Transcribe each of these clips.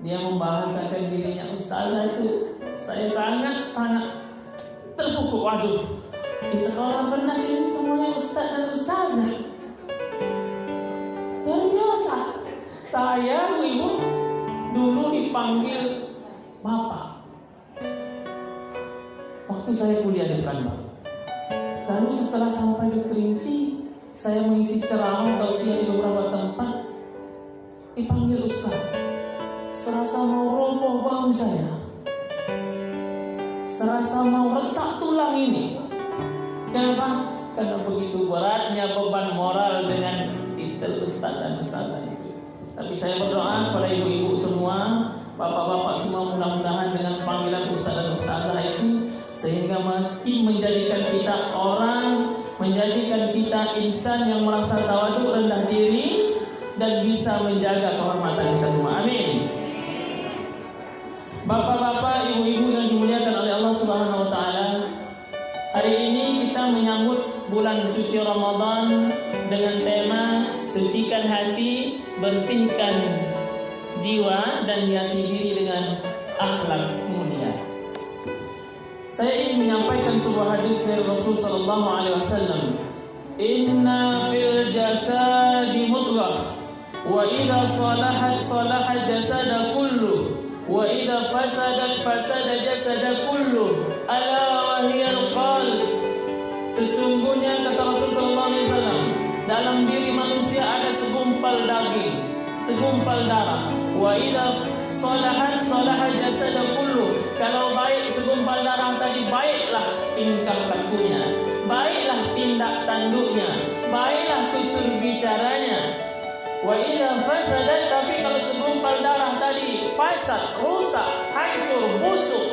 dia membahasakan dirinya ustazah itu, saya sangat terpukul. Waduh, di sekolah Pernas ini semuanya ustaz dan ustazah. Luar biasa. Saya, ibu, dulu dipanggil bapak waktu saya kuliah di Pekanbaru. Lalu setelah sampai di Kerinci, saya mengisi ceramah tausiah di beberapa tempat, dipanggil ustaz. Serasa mau roboh bahu saya, serasa mau retak tulang ini. Kenapa? Karena begitu beratnya beban moral dengan titel ustaz dan ustazah itu. Tapi saya berdoa kepada ibu-ibu semua, bapak-bapak semua, mudah-mudahan dengan panggilan ustaz dan ustazah itu sehingga makin menjadikan kita orang, menjadikan kita insan yang merasa tawadhu, rendah diri, dan bisa menjaga kehormatan kita semua. Amin. Bapak-bapak, ibu-ibu yang dimuliakan oleh Allah Subhanahu wa taala, hari ini kita menyambut bulan suci Ramadan dengan tema sucikan hati, bersihkan jiwa, dan hiasi diri dengan akhlak mulia. Saya ingin menyampaikan sebuah hadis dari Rasul sallallahu alaihi wasallam. Inna fil jasadi mudghah wa idza salahat salaha jasada kullu wa idza fasadat fasada jasada kullu ala wa hiyal qalb. Sesungguhnya kata Rasul sallallahu alaihi wasallam, dalam diri manusia ada segumpal daging, segumpal darah. Wa idza salahat salaha jasada kullu. Kalau baik segumpal darah tadi, baiklah tingkah lakunya, baiklah tindak tanduknya, baiklah tutur bicaranya. Wa idza fasadat, tapi kalau segumpal darah tadi fasad, rusak, hancur, busuk,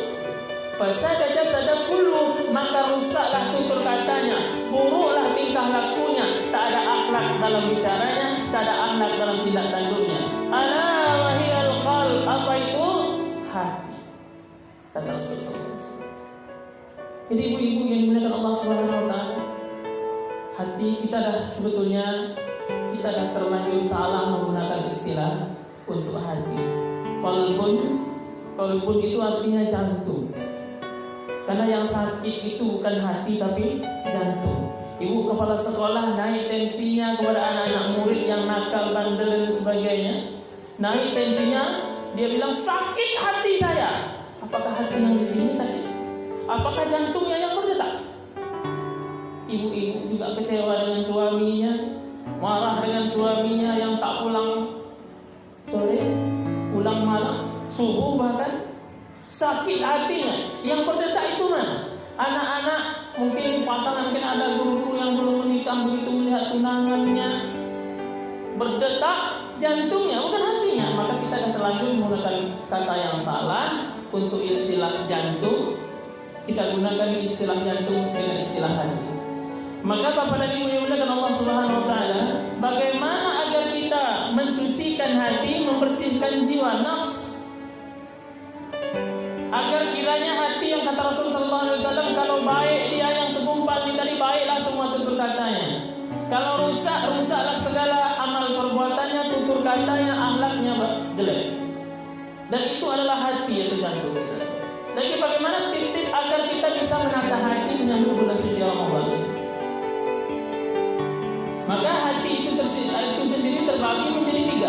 fasada jasada kullu, maka rusaklah tutur katanya, buruklah tingkah lakunya, tak ada akhlak dalam bicaranya, tak ada akhlak dalam tindak tanduknya. Ala wahiyal qalb, apa itu? Hati, kata Rasulullah SAW. Jadi ibu-ibu yang dimuliakan Allah Subhanahu wa taala, hati kita sebetulnya kita dah terlanjur salah menggunakan istilah untuk hati. Qalbun itu artinya jantung. Karena yang sakit itu bukan hati tapi jantung. Ibu kepala sekolah naik tensinya kepada anak-anak murid yang nakal, bandel dan sebagainya. Naik tensinya, dia bilang sakit hati saya. Apakah hati yang di sini sakit? Apakah jantungnya yang berdetak? Ibu-ibu juga kecewa dengan suaminya, marah dengan suaminya yang tak pulang sore, pulang malam, subuh bahkan. Sakit hatinya, yang berdetak itu mana? Anak-anak, mungkin pasangan, mungkin ada guru-guru yang belum menikah, begitu melihat tunangannya berdetak jantungnya, bukan hatinya. Maka kita akan terlanjur menggunakan kata yang salah untuk istilah jantung. Kita gunakan istilah jantung dengan istilah hati. Maka Bapak dan Ibu yang dimuliakan Allah Subhanahu wa taala, bagaimana agar kita mensucikan hati, membersihkan jiwa, nafs, agar kiranya hati yang kata Rasulullah SAW, kalau baik dia yang segumpal ini tadi, baiklah semua tutur katanya. Kalau rusak, rusaklah segala amal perbuatannya, tutur katanya, akhlaknya jelek. Dan itu adalah hati yang tergantung kita. Lagi bagaimana tips-tips agar kita bisa menata hati menyambut bulan suci Ramadan? Maka hati itu sendiri terbagi menjadi 3.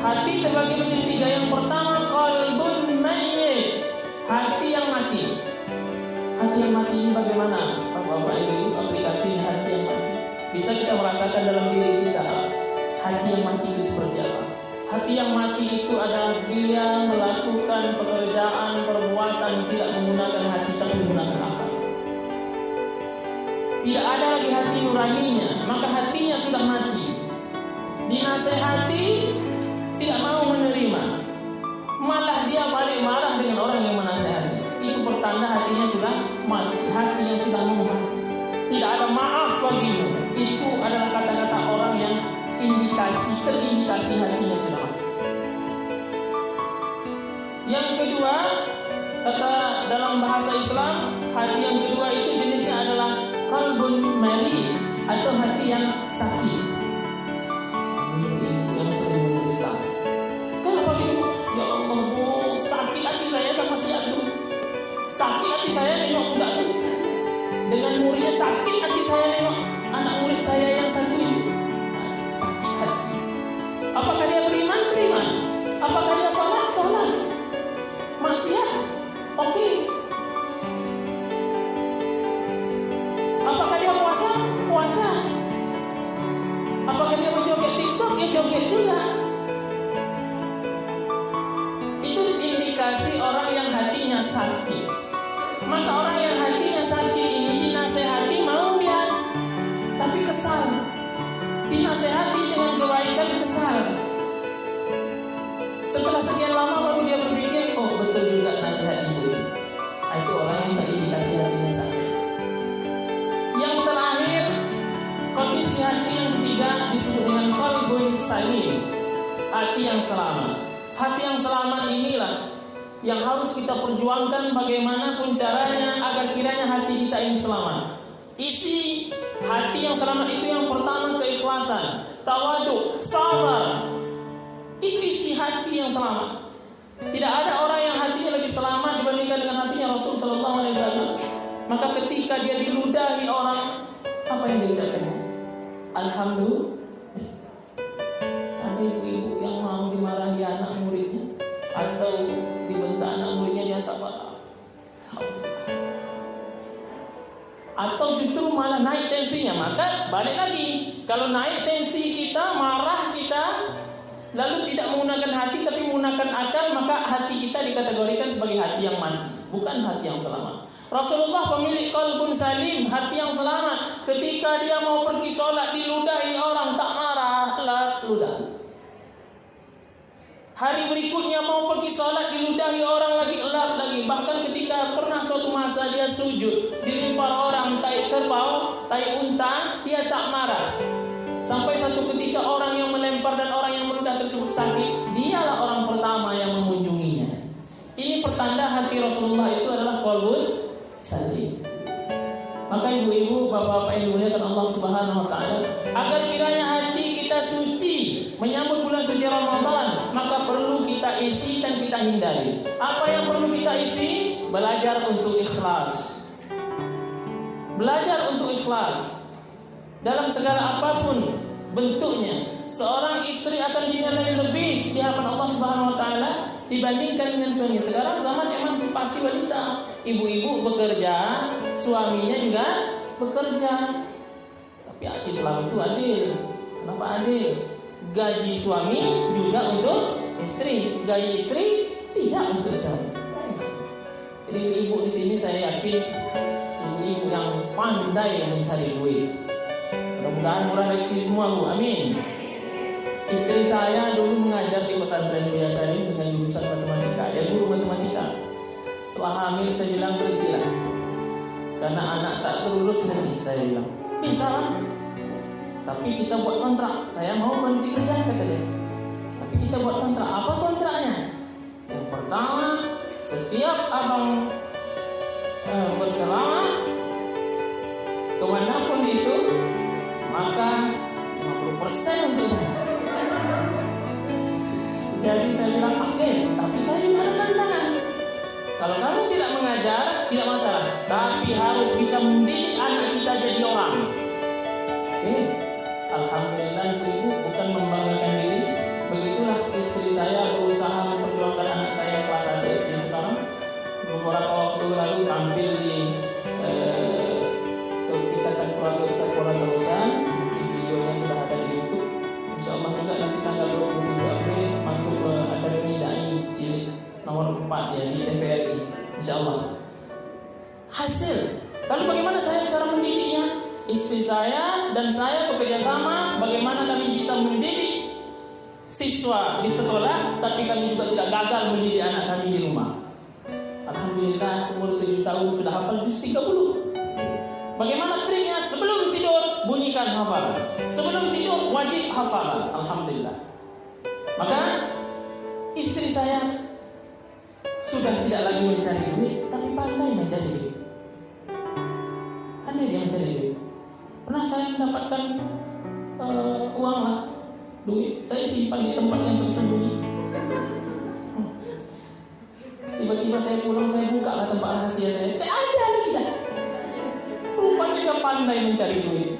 Hati terbagi menjadi 3. Yang pertama, qalbun mayyit, hati yang mati. Hati yang mati ini bagaimana? Bapak Ibu, aplikasi hati yang mati bisa kita merasakan dalam diri kita. Hati yang mati itu seperti apa? Hati yang mati itu adalah dia melakukan pekerjaan, perbuatan tidak menggunakan hati tapi menggunakan akal. Tidak ada lagi hati nuraninya, maka hatinya sudah mati. Dinasehati tidak mau menerima, malah dia balik marah dengan orang yang menasehati. Itu pertanda hatinya sudah mati, hati yang sudah mati. Tidak ada maaf bagimu. Itu adalah kata-kata orang yang terindikasi hatinya sudah mati. Yang kedua, kata dalam bahasa Islam, hati yang kedua itu jenisnya adalah qalbun mali, atau hati yang sakit. Yang sering menderita. Kenapa Apakah dia sholat? Sholat. Maksiat? Oke. Apakah dia puasa? Puasa. Apakah dia berjoget TikTok? Ya joget juga. Itu indikasi orang yang hatinya sakit. Maka orang yang hatinya sakit ini dinasehati mau dia, tapi kesal. Dinasehati dengan kebaikan kesal. Setelah sekian lama baru dia berpikir, oh betul juga nasihat itu. Itu orang yang terindikasi hatinya sakit. Yang terakhir, kondisi hati yang ketiga disebut dengan qalbun salim, hati yang selamat. Hati yang selamat inilah yang harus kita perjuangkan bagaimanapun caranya agar kiranya hati kita ini selamat. Isi hati yang selamat itu yang pertama keikhlasan, tawaduk, sabar. Itu isi hati yang selamat. Tidak ada orang yang hatinya lebih selamat dibandingkan dengan hatinya Rasul sallallahu alaihi wasallam. Maka ketika dia diludahi orang, apa yang dia ucapkan? Alhamdulillah. Ada ibu-ibu yang mau dimarahi anak muridnya atau dibentak anak muridnya, dia sabar. Atau justru malah naik tensinya. Maka balik lagi, kalau naik tensi kita, marah kita, lalu tidak menggunakan hati tapi menggunakan akal, maka hati kita dikategorikan sebagai hati yang mati, bukan hati yang selamat. Rasulullah pemilik qalbun salim, hati yang selamat. Ketika dia mau pergi sholat diludahi orang, tak marah, ludah. Hari berikutnya mau pergi sholat diludahi orang lagi, elap lagi. Bahkan ketika pernah suatu masa dia sujud, dilempar orang tai kerbau, tai unta, dia tak marah. Sampai satu ketika orang yang melempar dan orang yang meludah tersebut sakit, dialah orang pertama yang mengunjunginya. Ini pertanda hati Rasulullah itu adalah qalbun salim. Maka ibu-ibu, bapak-bapak yang dimuliakan Allah Subhanahu wa taala, agar kiranya hati kita suci menyambut bulan suci Ramadan, maka perlu kita isi dan kita hindari. Apa yang perlu kita isi? Belajar untuk ikhlas. Belajar untuk ikhlas dalam segala apapun bentuknya. Seorang istri akan dinilai lebih di hadapan Allah Subhanahu wa taala dibandingkan dengan suami. Sekarang zaman emansipasi wanita. Ibu-ibu bekerja, suaminya juga bekerja. Tapi Islam itu adil. Kenapa adil? Gaji suami juga untuk istri, gaji istri tidak untuk suami. Jadi ibu di sini saya yakin ibu-ibu yang pandai mencari duit. Mudah-mudahan murah rezeki semua, Bu. Amin. Istri saya dulu mengajar di pesantren Buya Karim dengan jurusan matematika. Dia guru matematika. Setelah hamil saya bilang berhentilah, karena anak tak terurus nanti. Saya bilang bisa lah, tapi kita buat kontrak. Saya mau berhenti kerja, kata dia. Tapi kita buat kontrak. Apa kontraknya? Yang pertama, setiap abang berceramah kemanapun itu, maka 50% untuk saya. Jadi saya bilang oke, tapi saya juga ada tantangan. Kalau kamu tidak mengajar, tidak masalah, tapi harus bisa mendidik anak kita jadi orang. Oke, alhamdulillah ibu bukan membanggakan diri. Begitulah istri saya berusaha memperjuangkan anak saya kelas 1 SD sekarang. Beberapa waktu lalu tampil di Ikatan Keluarga Besar Kuala Terusan. Videonya sudah ada di YouTube. InsyaAllah juga nanti tanggal 27 April masuk ke Akademi Dai Cilik nomor 4 ya di TVRI. InsyaAllah. Hasil. Lalu bagaimana saya cara mendidiknya? Istri saya dan saya bekerja sama bagaimana kami bisa mendidik siswa di sekolah, tapi kami juga tidak gagal mendidik anak kami di rumah. Alhamdulillah umur 7 tahun sudah hafal juz 30. Bagaimana triknya? Sebelum tidur bunyikan hafalan, sebelum tidur wajib hafalan. Alhamdulillah. Maka istri saya sudah tidak lagi mencari duit, tapi pandai mencari duit. Pandai dia mencari duit. Pernah saya mendapatkan uang lah, duit, saya simpan di tempat yang tersembunyi. Tiba-tiba saya pulang, saya buka lah tempat rahasia saya. Tak ada lagi dah. Rupanya dia pandai mencari duit.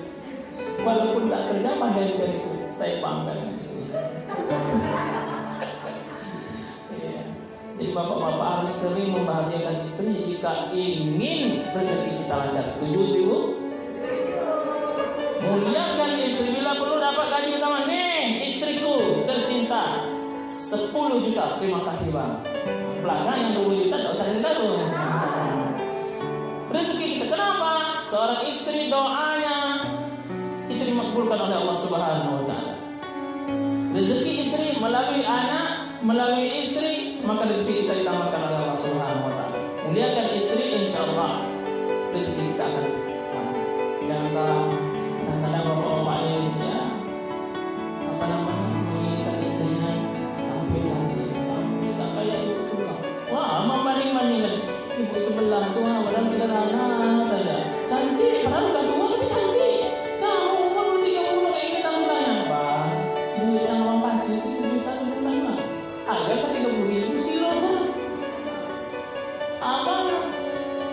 Walaupun tak kerja, pandai mencari duit. Saya bangga dengan istri. bapak-bapak harus sering membahagiakan istri jika ingin rezeki kita lancar. Setuju Ibu? Muliakan istri, bila perlu dapat gaji utama. Nih istriku tercinta 10 juta, terima kasih bang. Belakang yang 20 juta tidak usah cerita tuh. Rezeki kita, kenapa? Seorang istri doanya itu dimakbulkan oleh Allah Subhanahu wa Ta'ala. Rezeki istri melalui anak, melalui istri, maka rezeki kita ditambahkan oleh Allah Subhanahu wa Ta'ala. Muliakan istri, insya Allah rezeki kita akan mana. Jangan salah. Kadang-kadang bapak-bapak ini ya menginginkan istrinya tampil cantik, tak kayak ibu sebelah. Wah, membanding-bandingkan ibu sebelah tuh padahal sederhana saja, cantik, padahal udah tua tapi cantik. Kamu umur 30 kayak ini tampilannya apa? Duit yang abang kasih itu 1 juta sebulan mah. Harga kan 30.000 sekilo sekarang. Abang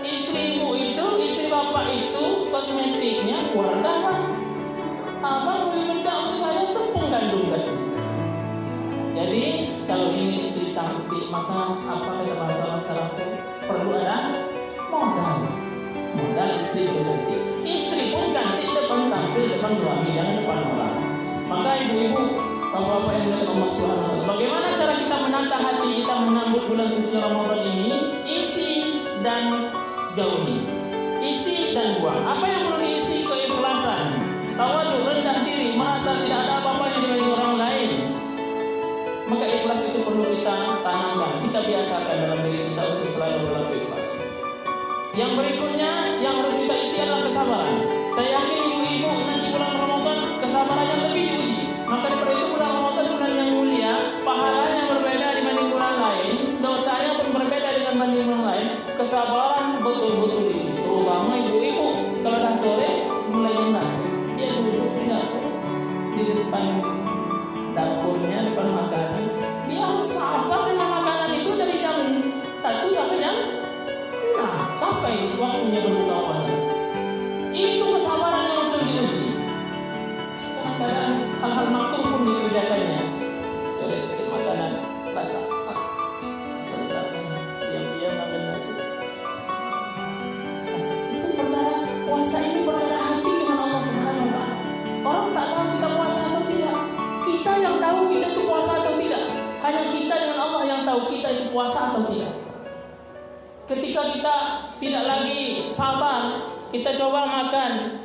istri ibu itu, istri bapak itu kosmetiknya Wardah lah. Abang beli bedak untuk saya tepung gandum kasih. Jadi kalau ingin istri cantik maka apa kata bahasa masyarakat, perlu ada modal. Modal istri itu cantik. Istri pun cantik depan tampil depan suami, jangan depan orang. Maka ibu-ibu, bapak-bapak yang melihat Allah Subhanahu wa Ta'ala, bagaimana cara kita menata hati kita menyambut bulan suci Ramadan ini? Isi dan jauhi, isi dan buang. Apa yang perlu diisi? Keikhlasan, tawadhu, rendah diri, merasa tidak ada apa-apanya dibanding orang lain. Maka ikhlas itu perlu kita tanamkan, kita biasakan dalam diri kita untuk selalu berlaku ikhlas. Yang berikutnya yang harus kita isi adalah kesabaran. Saya yakin ibu-ibu nanti bulan Ramadan kesabarannya lebih diuji. Maka daripada itu bulan Ramadan bulan yang mulia, pahalanya berbeda dibanding bulan lain, dosanya pun berbeda dengan banding bulan lain. Kesabaran betul-betul diuji. Terutama ibu-ibu kalau dah sore mulai jam 1, dia duduk di depan dapurnya, depan makanan. Dia harus sabar dengan makanan itu dari jam 1 sampai jam 6, sampai waktunya berbuka puasa. Itu kesabaran yang betul diuji. Kadang-kadang hal-hal makruh pun dikerjakannya. Colek sedikit makanan, rasa sedap, diam-diam makan nasi. Itu perkara puasa ini perkara hati dengan Allah Subhanahu wa Ta'ala. Orang tak tahu kita puasa atau tidak. Kita yang tahu kita itu puasa atau tidak. Hanya kita dengan Allah yang tahu kita itu puasa atau tidak. Ketika kita tidak lagi sabar, kita coba makan,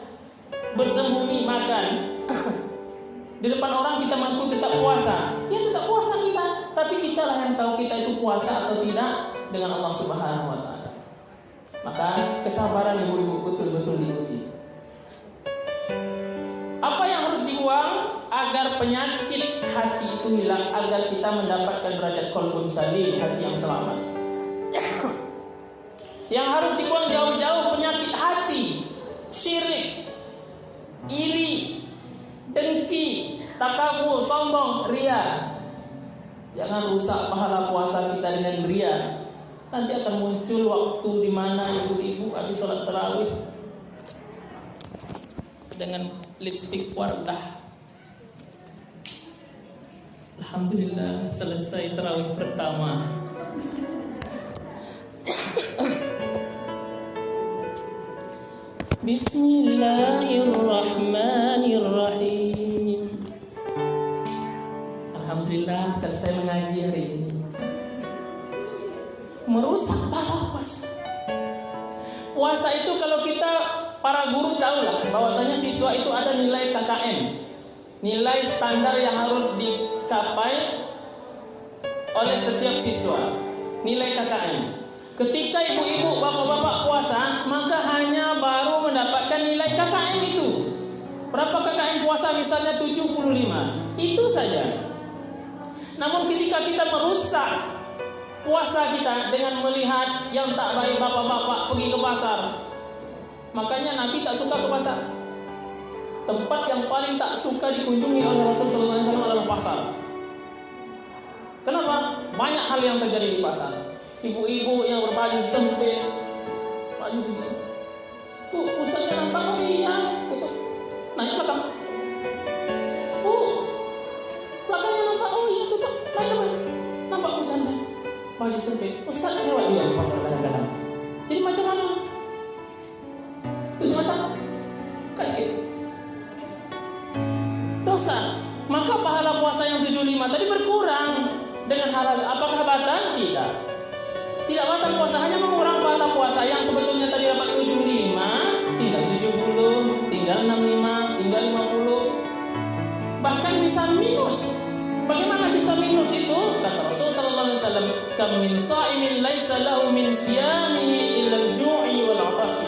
bersembunyi makan. Di depan orang kita mampu tetap puasa. Ya tetap puasa kita, tapi kita lah yang tahu kita itu puasa atau tidak dengan Allah Subhanahu wa Ta'ala. Maka kesabaran ibu-ibu betul-betul diuji. Apa yang harus dibuang agar penyakit hati itu hilang, agar kita mendapatkan derajat qalbun salim, hati yang selamat. Yang harus dibuang jauh-jauh penyakit hati, syirik, iri, dengki, takabur, sombong, ria. Jangan rusak pahala puasa kita dengan ria. Nanti akan muncul waktu di mana ibu-ibu habis sholat tarawih dengan lipstik Wardah. Alhamdulillah selesai tarawih pertama. Bismillahirrahmanirrahim. Alhamdulillah selesai mengaji hari ini. Merusak pahala puasa. Puasa itu kalau kita para guru tahulah bahwasanya siswa itu ada nilai KKM, nilai standar yang harus dicapai oleh setiap siswa, nilai KKM. Ketika ibu-ibu, bapak-bapak puasa, maka hanya baru mendapatkan nilai KKM itu. Berapa KKM puasa? Misalnya 75. Itu saja. Namun ketika kita merusak puasa kita dengan melihat yang tak baik, bapak-bapak pergi ke pasar. Makanya Nabi tak suka ke pasar. Tempat yang paling tak suka dikunjungi oleh Rasulullah SAW adalah pasar. Kenapa? Banyak hal yang terjadi di pasar. Ibu-ibu yang berbaju sempit, baju sempit. Pusatnya nampak? Oh iya, tutup. Naik belakang. Belakangnya nampak? Oh iya, tutup. Naik depan. Nampak pusatnya. baju sempit. Ustaz lewat dia di pasar kadang-kadang. Jadi macam mana? Tujuh mata, buka sikit. Dosa. Maka pahala puasa yang 75 tadi berkurang dengan hal-hal. Apakah batal? Tidak. Tidak batal puasa, hanya mengurang pahala puasa yang sebetulnya tadi dapat 75, tinggal 70, tinggal 65, tinggal 50. Bahkan bisa minus. Bagaimana bisa minus itu? Kata Rasul sallallahu alaihi wasallam, "Kam min sha'imin laisa lahu min siyamihi illa al-ju'i wal 'atashi."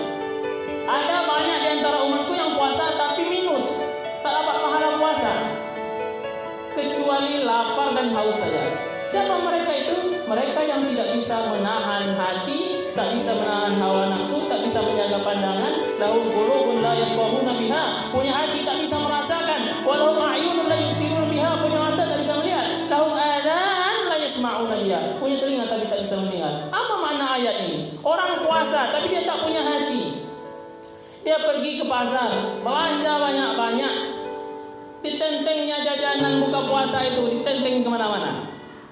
Ada banyak di antara umatku yang puasa tapi minus, tak dapat pahala puasa, kecuali lapar dan haus saja. Siapa mereka itu? Mereka yang tidak bisa menahan hati, tak bisa menahan hawa nafsu, tak bisa menjaga pandangan. Lahum qulubun la yafqahuna biha, punya hati tak bisa merasakan. Walahum a'yunun la yubsiruna biha, punya mata tak bisa melihat. Lahum adhan la yasma'una biha, punya telinga tapi tak bisa mendengar. Apa makna ayat ini? Orang puasa tapi dia tak punya hati. Dia pergi ke pasar, belanja banyak-banyak. Ditentengnya jajanan buka puasa itu, ditenteng kemana-mana.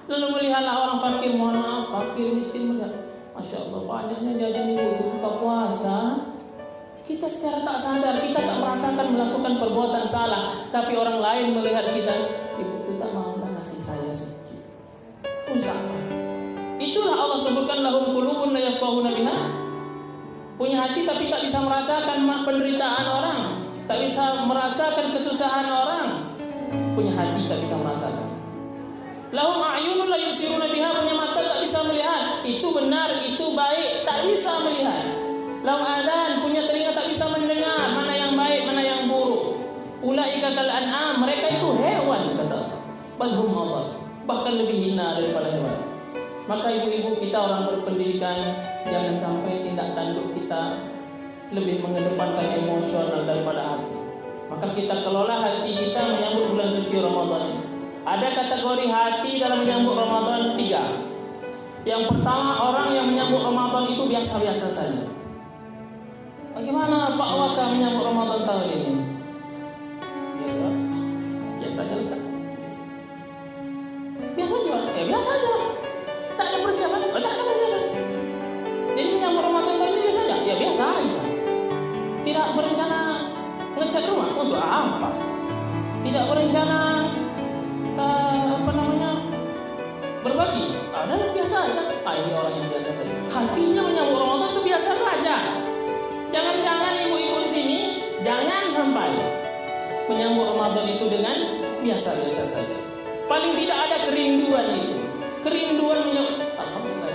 Lalu melihatlah orang fakir, mohon maaf, fakir miskin melihat, Masya Allah banyaknya jajan ibu itu buka puasa. Kita secara tak sadar, kita tak merasakan melakukan perbuatan salah, tapi orang lain melihat kita, ibu itu tak mau ngasih saya sedikit. Usaha. Itulah Allah sebutkan lahum qulubun la yafqahuna biha. Punya hati tapi tak bisa merasakan penderitaan orang, tak bisa merasakan kesusahan orang. Punya hati tak bisa merasakan. Lahum a'yunun la yubsiruna biha, punya mata tak bisa melihat. Itu benar, itu baik, tak bisa melihat. Lahum adhan, punya telinga tak bisa mendengar mana yang baik, mana yang buruk. Ulaika kal an'am, mereka itu hewan, kata. Bal hum adall, bahkan lebih hina daripada hewan. Maka ibu-ibu kita orang berpendidikan, jangan sampai tindak tanduk kita lebih mengedepankan emosional daripada hati. Maka kita kelola hati kita menyambut bulan suci Ramadan ini. Ada kategori hati dalam menyambut Ramadan 3. Yang pertama, orang yang menyambut Ramadan itu biasa-biasa saja. Bagaimana Pak Waka menyambut Ramadan tahun ini? Dia jawab, biasa aja Ustaz. Biasa aja, biasa aja. Tak ada persiapan, tak ada persiapan. Jadi menyambut Ramadan tahun ini biasa aja, ya biasa aja. Tidak berencana ngecat rumah, untuk apa? Tidak berencana berbagi, ada biasa aja. Ini orang yang biasa saja. Hatinya menyambut Ramadan itu biasa saja. Jangan-jangan ibu-ibu di sini jangan sampai menyambut Ramadan itu dengan biasa-biasa saja. Paling tidak ada kerinduan itu. Kerinduan menyambut. Alhamdulillah.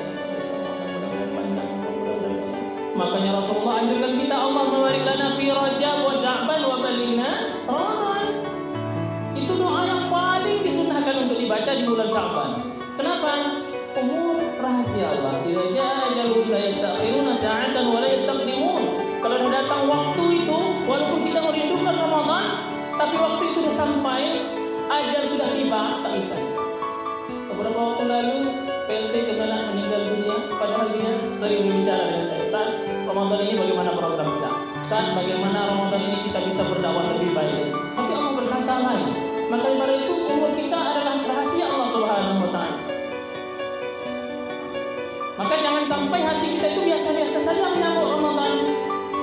Makanya Rasulullah anjurkan kita, Allah barik lana fi Rajab wa Sya'ban wa balighna Ramadan. Itu doa yang paling disunahkan untuk dibaca di bulan Sya'ban. Kenapa? Umur rahasia Allah. Idza jaa ajaluhum la yastakhiruna sa'atan wa la yastaqdimun. Kalau dah datang waktu itu, walaupun kita merindukan Ramadan, tapi waktu itu sudah sampai, ajal sudah tiba, tak bisa. Beberapa waktu lalu, PLT kebenaran meninggal dunia, padahal dia sering berbicara dengan saya. Ustaz, Ramadan ini bagaimana program kita? Ustaz, bagaimana Ramadan ini kita bisa berdakwah lebih baik? Tapi Allah berkata lain. Maka daripada itu, umur kita adalah rahasia Allah Subhanahu wa Ta'ala. Maka jangan sampai hati kita itu biasa-biasa saja menyambut Ramadan.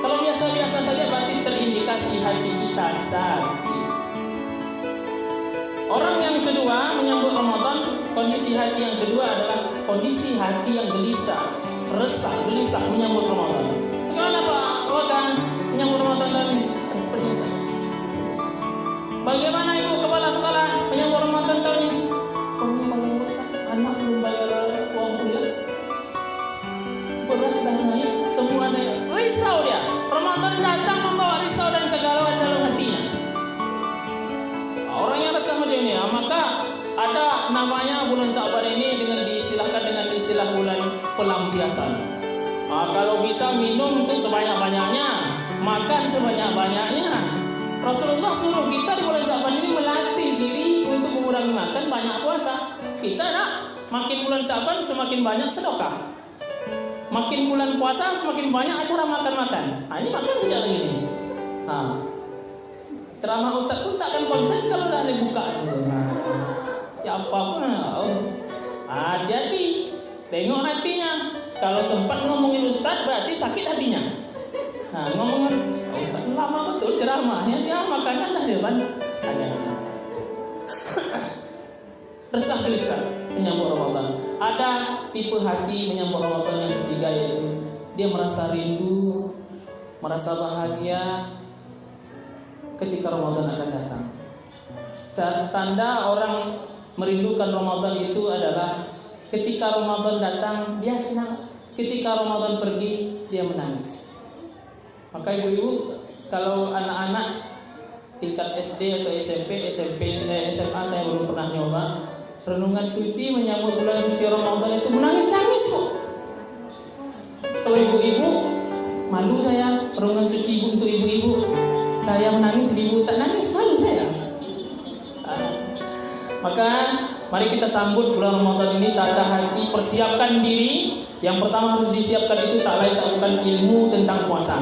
Kalau biasa-biasa saja berarti terindikasi hati kita sakit. Orang yang kedua menyambut Ramadan, kondisi hati yang kedua adalah kondisi hati yang gelisah, resah, gelisah menyambut Ramadan. Bagaimana Pak Wakan menyambut Ramadan dan penyesal? Bagaimana Ibu kepala sekolah menyambut Ramadan tahun ini? Anak belum bayar uang kuliah, beras dah naik, semua naik, risau dia. Ramadan datang membawa risau dan kegalauan dalam hatinya. Orang yang resah macam ini, maka ada namanya bulan Sya'ban ini dengan diistilahkan dengan istilah bulan pelampiasan. Kalau bisa minum itu sebanyak-banyaknya, makan sebanyak-banyaknya. Rasulullah suruh kita di bulan Sya'ban ini melatih diri untuk mengurangi makan, banyak puasa. Kita nak makin bulan Sya'ban semakin banyak sedekah. Makin bulan puasa semakin banyak acara makan-makan. Ini makan aja begini. Ceramah Ustaz pun takkan konsen kalau dah dibuka. Siapapun. Jadi tengok hatinya. Kalau sempat ngomongin Ustadz berarti sakit hatinya. Nah, ngomongin Ustadz lama betul ceramahnya, dia makanya dah depan ada masalah. Resah gelisah menyambut Ramadan. Ada tipe hati menyambut Ramadan yang ketiga, yaitu dia merasa rindu, merasa bahagia ketika Ramadan akan datang. Tanda orang merindukan Ramadan itu adalah ketika Ramadan datang dia senang, ketika Ramadan pergi dia menangis. Maka ibu-ibu, kalau anak-anak tingkat SD atau SMP, SMA saya belum pernah nyoba, renungan suci menyambut bulan suci Ramadan itu menangis-nangis kok. Kalau ibu-ibu, malu saya renungan suci untuk ibu-ibu. Saya menangis, ibu tak nangis, malu saya. Maka mari kita sambut bulan Ramadan ini, tata hati, persiapkan diri. Yang pertama harus disiapkan itu tak lain tak bukan ilmu tentang puasa.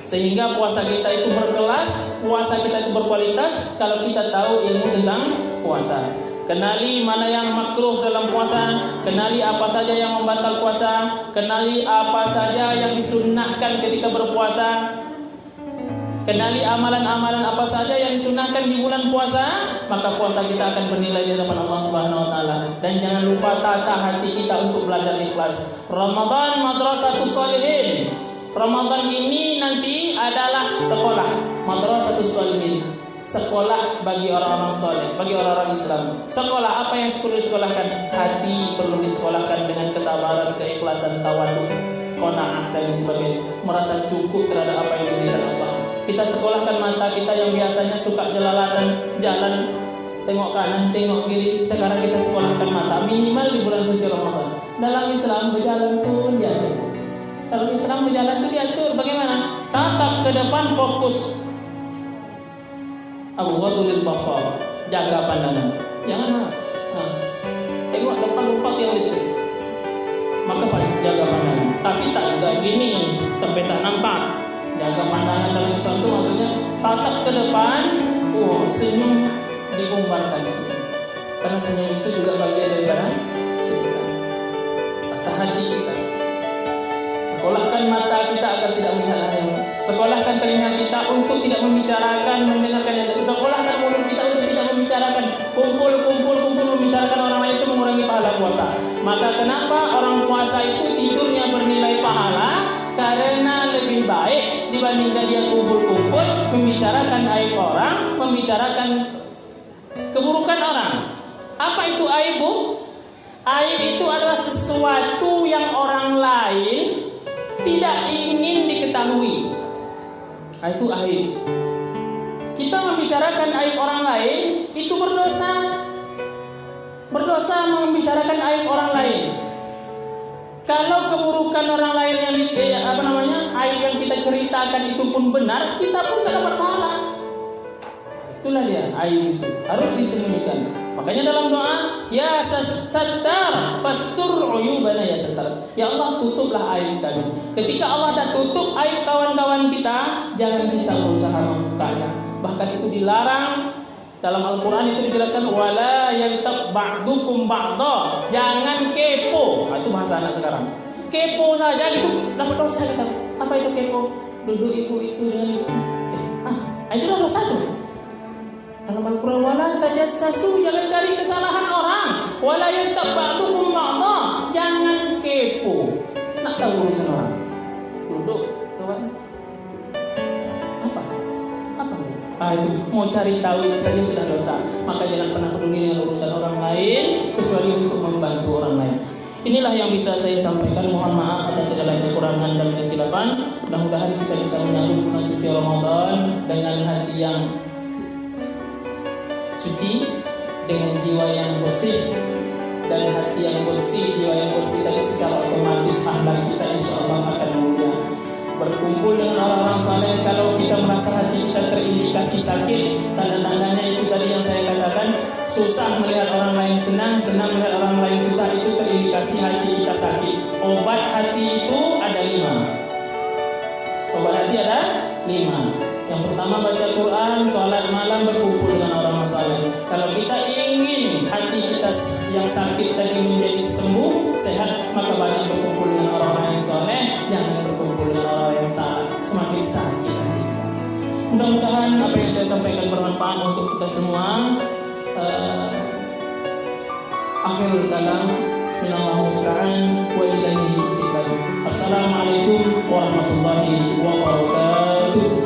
Sehingga puasa kita itu berkelas, puasa kita itu berkualitas kalau kita tahu ilmu tentang puasa. Kenali mana yang makruh dalam puasa, kenali apa saja yang membatal puasa, kenali apa saja yang disunnahkan ketika berpuasa, kenali amalan-amalan apa saja yang disunnahkan di bulan puasa, maka puasa kita akan bernilai di hadapan Allah Subhanahu wa taala. Dan jangan lupa tata hati kita untuk belajar ikhlas. Ramadan madrasatus sholihin. Ramadan ini nanti adalah sekolah, madrasatus sholihin. Sekolah bagi orang-orang soleh, bagi orang-orang Islam. Sekolah apa yang perlu disekolahkan? Hati perlu disekolahkan dengan kesabaran, keikhlasan, tawadhu, qanaah dan sebagainya. Merasa cukup terhadap apa yang diberikan Allah. Kita sekolahkan mata kita yang biasanya suka jelalatan, jalan tengok kanan, tengok kiri. Sekarang kita sekolahkan mata minimal di bulan suci Ramadan. Dalam Islam berjalan pun diatur. Dalam Islam berjalan itu diatur. Bagaimana? Tatap ke depan, fokus. Aghadul basar, jaga pandangan. Jangan tengok depan lupa yang listrik. Maka jaga pandangan. Tapi tak juga gini sampai tak nampak. Jaga pandangan dalam Islam itu maksudnya tatap ke depan, senyum diumbarkan senyum. Karena senyum itu juga bagian daripada surga. Tata hati kita. Sekolahkan mata kita agar tidak melihat hal yang. Sekolahkan telinga kita untuk tidak membicarakan, mendengarkan yang. Sekolahkan mulut kita untuk tidak membicarakan, kumpul membicarakan orang lain, itu mengurangi pahala puasa. Maka kenapa orang puasa itu tidurnya bernilai pahala? Karena lebih baik dibandingkan dia kumpul membicarakan aib orang, membicarakan keburukan orang. Apa itu aib, Bu? Aib itu adalah sesuatu yang orang lain tidak ingin diketahui. Itu aib. Kita membicarakan aib orang lain itu berdosa. Berdosa membicarakan aib orang lain. Kalau keburukan orang lain yang aib yang kita ceritakan itu pun benar, kita pun tak dapat pahala. Itulah dia, aib itu harus disembunyikan. Makanya dalam doa, ya sattar fastur uyubana ya sattar. Ya Allah, tutuplah aib kami. Ketika Allah dah tutup aib kawan-kawan kita, jangan kita berusaha membukanya. Bahkan itu dilarang. Dalam Al-Quran itu dijelaskan, wala yantab ba'dukum ba'da. Jangan kepo. Itu bahasa anak sekarang. Kepo saja itu dapat dosa kita. Apa itu kepo? Duduk ibu itu dengan ibu. Itu dah dosa tuh. Dalam Al-Quran, wala tajassasu, jangan cari kesalahan orang. Wala yantab ba'dukum ba'da. Jangan kepo. Nak tahu urusan orang. Duduk, kawan. Itu mau cari tahu saja sudah dosa. Maka jangan pernah peduli dengan urusan orang lain kecuali untuk membantu orang lain. Inilah yang bisa saya sampaikan. Mohon maaf atas segala kekurangan dan kekhilafan. Mudah-mudahan kita bisa menyambut bulan suci Ramadan dengan hati yang suci, dengan jiwa yang bersih, dan hati yang bersih, jiwa yang bersih, dan secara otomatis akhlak kita insya Allah akan mulia. Berkumpul dengan orang-orang saleh, kalau kita merasa hati kita terindikasi sakit, tanda-tandanya itu tadi yang saya katakan, susah melihat orang lain senang, senang melihat orang lain susah, itu terindikasi hati kita sakit. Obat hati itu ada 5. Obat hati ada 5. Yang pertama baca Quran, sholat malam, berkumpul dengan orang saleh. Kalau kita ingin hati kita yang sakit tadi menjadi sembuh, sehat, maka banyak berkumpul dengan orang-orang yang soleh, jangan berkumpul dengan orang yang salah, semakin sakit hati kita. Mudah-mudahan apa yang saya sampaikan bermanfaat untuk kita semua. Akhirul kalam, minallahu musta'an wa ilaihi tiklan. Assalamualaikum warahmatullahi wabarakatuh.